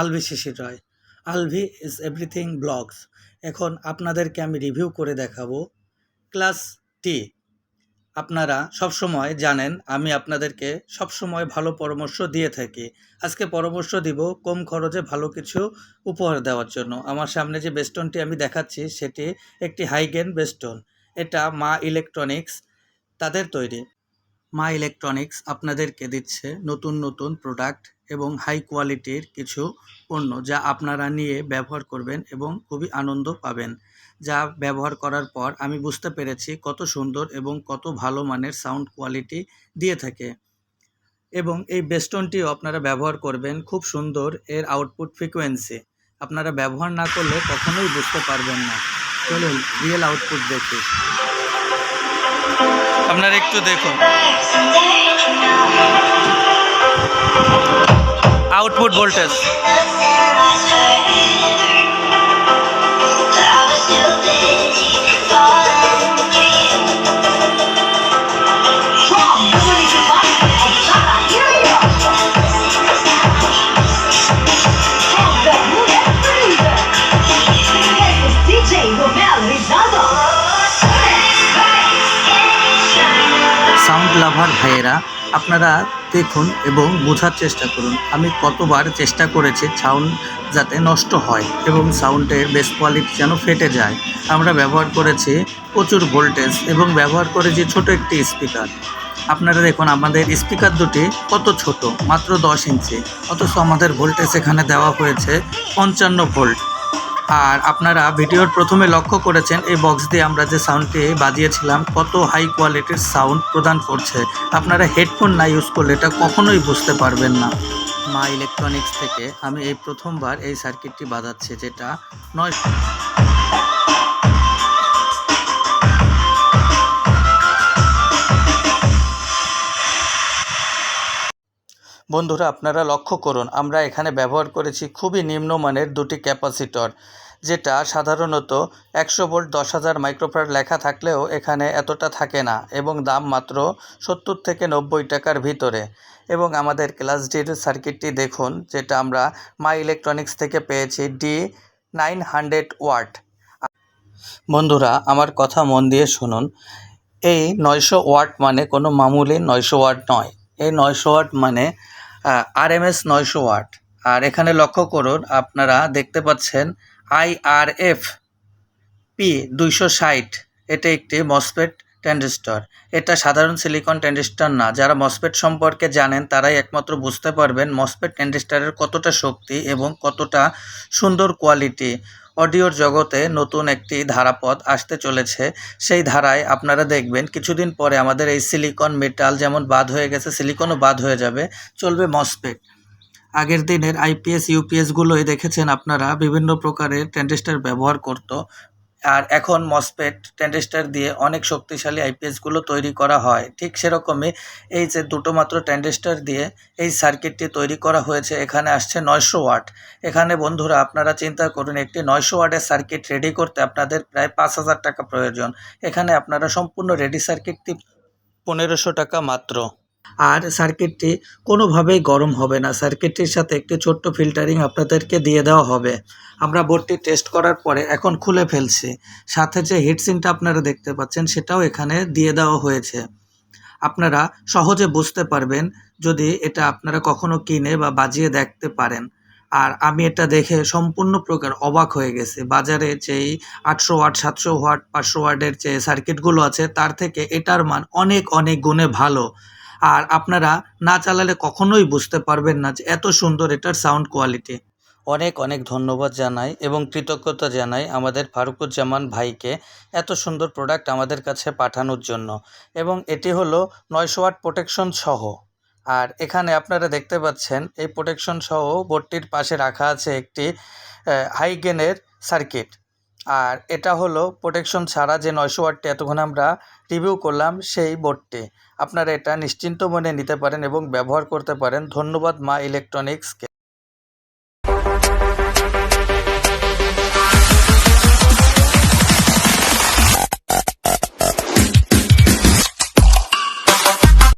Alvi Shishir Roy. Alvi is everything blogs. এখন আপনাদেরকে আমি রিভিউ করে দেখাবো ক্লাস টি। আপনারা সবসময় জানেন আমি আপনাদেরকে সবসময় ভালো পরামর্শ দিয়ে থাকি। আজকে পরামর্শ দিব কম খরচে ভালো কিছু উপহার দেওয়ার জন্য। আমার সামনে যে বেস্টনটি আমি দেখাচ্ছি সেটি একটি হাইগেন বেস্টন। এটা মা ইলেকট্রনিক্স তাদের তৈরি। মা ইলেকট্রনিক্স আপনাদেরকে দিচ্ছে নতুন নতুন প্রোডাক্ট এবং হাই কোয়ালিটির কিছু পণ্য, যা আপনারা নিয়ে ব্যবহার করবেন এবং খুবই আনন্দ পাবেন। যা ব্যবহার করার পর আমি বুঝতে পেরেছি কত সুন্দর এবং কত ভালো মানের সাউন্ড কোয়ালিটি দিয়ে থাকে। এবং এই বেস্টনটিও আপনারা ব্যবহার করবেন, খুব সুন্দর এর আউটপুট ফ্রিকোয়েন্সি। আপনারা ব্যবহার না করলে কখনোই বুঝতে পারবেন না। চলুন রিয়েল আউটপুট দেখি। আপনারা একটু দেখুন আউটপুট ভোল্টেজ। সাউন্ড লাভার ভাইয়েরা, আপনারা দেখুন এবং বোঝার চেষ্টা করুন। আমি কতবার চেষ্টা করেছি সাউন্ড যাতে নষ্ট হয় এবং সাউন্ডের বেস কোয়ালিটি যেন ফেটে যায়। আমরা ব্যবহার করেছি প্রচুর ভোল্টেজ এবং ব্যবহার করেছি ছোট একটি স্পিকার। আপনারা দেখুন আমাদের স্পিকার দুটি কত ছোট, মাত্র 10 ইঞ্চি, অথচ আমাদের ভোল্টেজ এখানে দেওয়া হয়েছে 55 ভোল্ট। আর আপনারা ভিডিওর প্রথমে লক্ষ্য করেছেন এই বক্স দিয়ে আমরা যে সাউন্ডটি বাজিয়েছিলাম কত হাই কোয়ালিটির সাউন্ড প্রদান করছে। আপনারা হেডফোন না ইউজ করলে এটা কখনোই বুঝতে পারবেন না। মা ইলেকট্রনিক্স থেকে আমি এই প্রথমবার এই সার্কিটটি বাজাচ্ছি, যেটা 9। বন্ধুরা, আপনারা লক্ষ্য করুন আমরা এখানে ব্যবহার করেছি খুবই নিম্নমানের দুটি ক্যাপাসিটর, যেটা সাধারণত 100 ভোল্ট 10,000 মাইক্রোফ্যারাড লেখা থাকলেও এখানে এতটা থাকে না এবং দাম মাত্র 70 থেকে 90 টাকার ভিতরে। এবং আমাদের ক্লাস ডির সার্কিটটি দেখুন, যেটা আমরা মা ইলেকট্রনিক্স থেকে পেয়েছি D900 ওয়াট। বন্ধুরা, আমার কথা মন দিয়ে শুনুন। এই 900 ওয়াট মানে কোনো মামুলি 900 ওয়াট নয়। এই 900 ওয়াট মানে RMS 900 ওয়াট। আর এখানে লক্ষ্য করুন, আপনারা দেখতে পাচ্ছেন IRF P260। এটা একটি মসফেট ট্রানজিস্টর। এটা সাধারণ সিলিকন ট্রানজিস্টর না। যারা মসফেট সম্পর্কে জানেন তারাই একমাত্র বুঝতে পারবেন মসফেট ট্রানজিস্টরের কতটা শক্তি এবং কতটা সুন্দর কোয়ালিটি। অডিওর জগতে নতুন একটি ধারাপথ আসতে চলেছে। সেই ধারায় আপনারা দেখবেন কিছুদিন পরে আমাদের এই সিলিকন মেটাল যেমন বাদ হয়ে গেছে, সিলিকনও বাদ হয়ে যাবে, চলবে মসফেট। আগের দিনের IPS UPSগুলোই দেখেছেন আপনারা বিভিন্ন প্রকারের ট্রানজিস্টর ব্যবহার করত। আর এখন মসফেট ট্রানজিস্টর দিয়ে অনেক শক্তিশালী IPSগুলো তৈরি করা হয়। ঠিক সেরকমই এই যে দুটো মাত্র ট্রানজিস্টর দিয়ে এই সার্কিটটি তৈরি করা হয়েছে, এখানে আসছে 900 ওয়াট। এখানে বন্ধুরা আপনারা চিন্তা করুন, একটি 900 ওয়াটের সার্কিট রেডি করতে আপনাদের প্রায় 5,000 টাকা প্রয়োজন। এখানে আপনারা সম্পূর্ণ রেডি সার্কিটটি 1500 টাকা মাত্র। আর সার্কিটটি কোনোভাবেই গরম হবে না। সার্কিটটির সাথে একটি ছোট্ট ফিল্টারিং আপনাদেরকে দিয়ে দেওয়া হবে। আমরা বোর্ডটি টেস্ট করার পরে এখন খুলে ফেলছি। সাথে যে হিটসিংটা আপনারা দেখতে পাচ্ছেন সেটাও এখানে দিয়ে দেওয়া হয়েছে। আপনারা সহজে বুঝতে পারবেন যদি এটা আপনারা কখনো কিনে বা বাজিয়ে দেখতে পারেন। আর আমি এটা দেখে সম্পূর্ণ প্রকার অবাক হয়ে গেছি। বাজারে যেই 800 ওয়াট 700 ওয়াট 500 ওয়াটের যে সার্কিটগুলো আছে তার থেকে এটার মান অনেক অনেক গুণে ভালো। আর আপনারা না চালালে কখনোই বুঝতে পারবেন না যে এত সুন্দর এটার সাউন্ড কোয়ালিটি। অনেক অনেক ধন্যবাদ জানাই এবং কৃতজ্ঞতা জানাই আমাদের ফারুকুজ্জামান ভাইকে এত সুন্দর প্রোডাক্ট আমাদের কাছে পাঠানোর জন্য। এবং এটি হলো 900 ওয়াট প্রোটেকশন সহ। আর এখানে আপনারা দেখতে পাচ্ছেন এই প্রোটেকশন সহ বোর্ডটির পাশে রাখা আছে একটি হাই গেনের সার্কিট। আর এটা হলো প্রোটেকশন ছাড়া যে 900 ওয়াটটি এতক্ষণ আমরা রিভিউ করলাম সেই বোর্ডটি। আপনারা এটা নিশ্চিন্ত মনে নিতে পারেন এবং ব্যবহার করতে পারেন। ধন্যবাদ মা ইলেকট্রনিক্সকে।